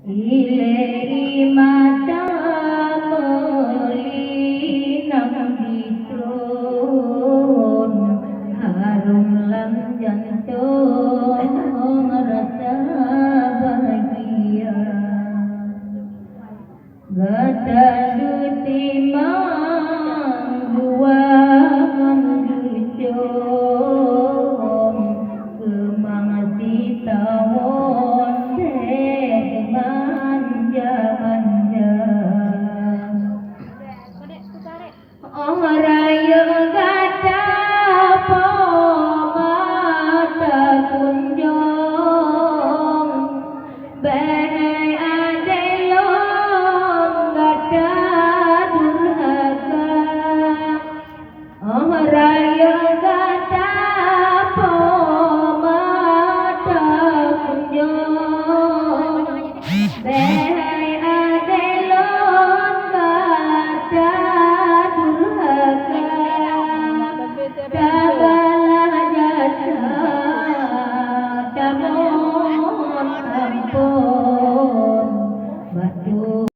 Ile mata melinang ditron harum lam jantung rasa bahagia gata duti mangguang ducong kemang si tawon teman jaman